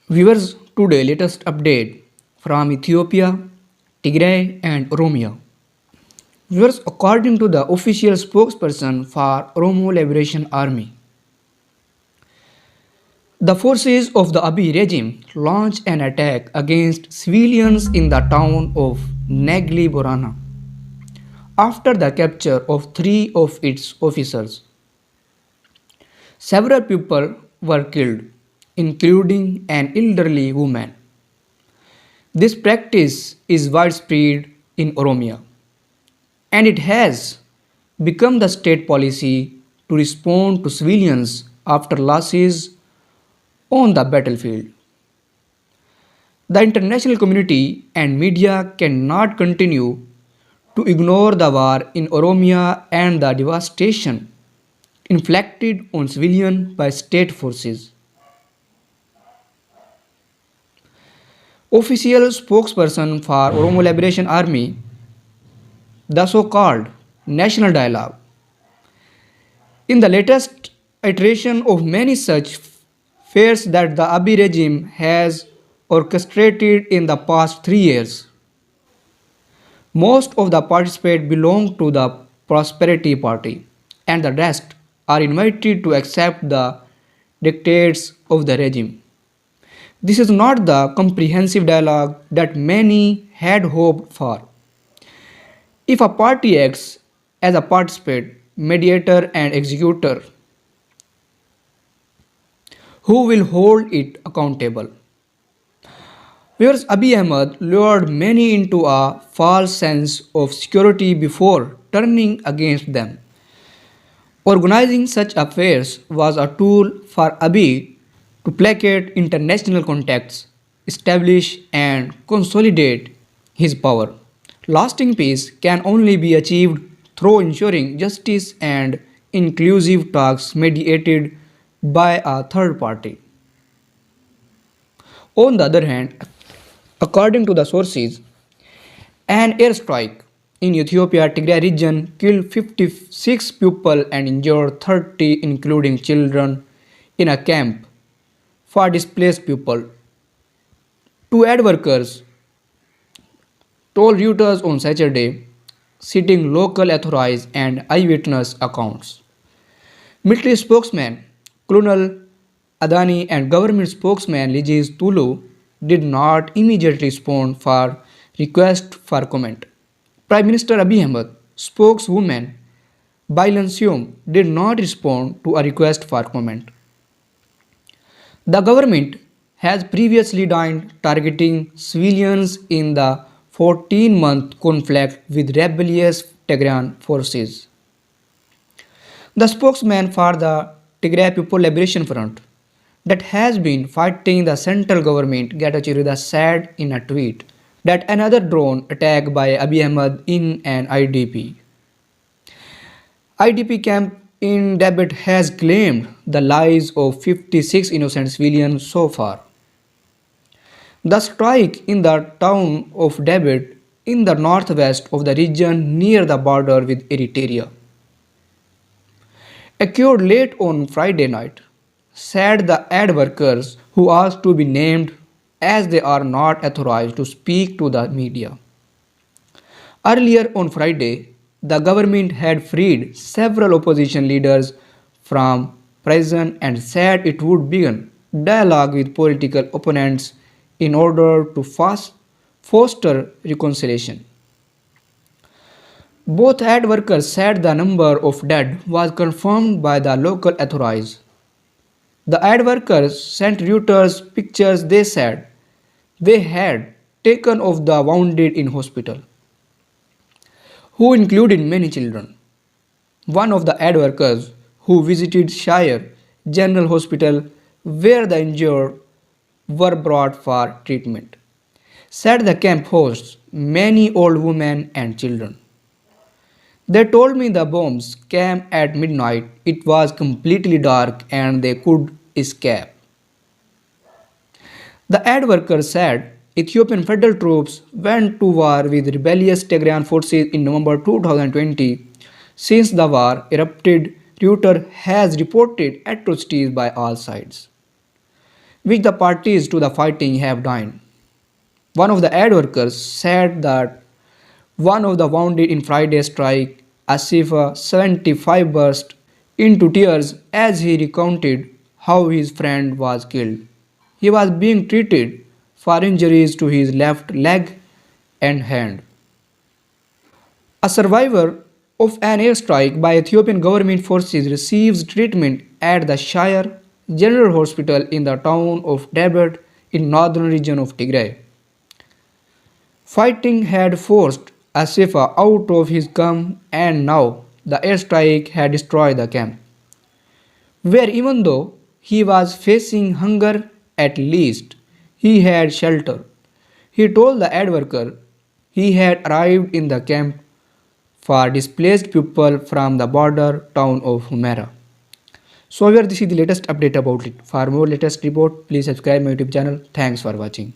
Viewers, today latest update from Ethiopia, Tigray and Oromia. Viewers, according to the official spokesperson for Oromo Liberation Army, the forces of the Abiy regime launched an attack against civilians in the town of Negli Borana after the capture of three of its officers. Several people were killed, including an elderly woman. This practice is widespread in Oromia, and it has become the state policy to respond to civilians after losses on the battlefield. The international community and media cannot continue to ignore the war in Oromia and the devastation inflicted on civilians by state forces. Official spokesperson for Oromo Liberation Army, the so-called National Dialogue. In the latest iteration of many such fairs that the Abiy regime has orchestrated in the past 3 years, most of the participants belong to the Prosperity Party, and the rest are invited to accept the dictates of the regime. This is not the comprehensive dialogue that many had hoped for. If a party acts as a participant, mediator, and executor, who will hold it accountable? Whereas Abiy Ahmed lured many into a false sense of security before turning against them. Organizing such affairs was a tool for Abiy to placate international contacts, establish and consolidate his power. Lasting peace can only be achieved through ensuring justice and inclusive talks mediated by a third party. On the other hand, according to the sources, an airstrike in Ethiopia Tigray region killed 56 people and injured 30 including children in a camp for displaced people. Two aid workers told Reuters on Saturday, citing local authorities and eyewitness accounts. Military spokesman Colonel Adani and government spokesman Ligiz Tulu did not immediately respond for request for comment. Prime Minister Abiy Ahmed spokeswoman Bailan Sium did not respond to a request for comment. The government has previously denied targeting civilians in the 14-month conflict with rebellious Tigrayan forces. The spokesman for the Tigray People Liberation Front that has been fighting the central government Getachew Reda said in a tweet that another drone attack by Abiy Ahmed in an IDP camp in Debit has claimed the lives of 56 innocent civilians so far. The strike in the town of Debit in the northwest of the region near the border with Eritrea occurred late on Friday night, said the aid workers who asked to be named as they are not authorized to speak to the media. Earlier on Friday, the government had freed several opposition leaders from prison and said it would begin dialogue with political opponents in order to foster reconciliation. Both aid workers said the number of dead was confirmed by the local authorities. The aid workers sent Reuters pictures they said they had taken of the wounded in hospital, who included many children. One of the aid workers who visited Shire General Hospital where the injured were brought for treatment said the camp hosts many old women and children. They told me the bombs came at midnight, it was completely dark and they could escape. The aid workers said Ethiopian federal troops went to war with rebellious Tigrayan forces in November 2020. Since the war erupted, Reuters has reported atrocities by all sides. which the parties to the fighting have dined. One of the aid workers said that one of the wounded in Friday's strike, Asifa 75, burst into tears as he recounted how his friend was killed. He was being treated for injuries to his left leg and hand. A survivor of an airstrike by Ethiopian government forces receives treatment at the Shire General Hospital in the town of Debet in northern region of Tigray. Fighting had forced Asifa out of his camp and now the airstrike had destroyed the camp, where even though he was facing hunger, at least he had shelter. He told the ad worker he had arrived in the camp for displaced people from the border town of Humera. So here this is the latest update about it. For more latest report, please subscribe my YouTube channel. Thanks for watching.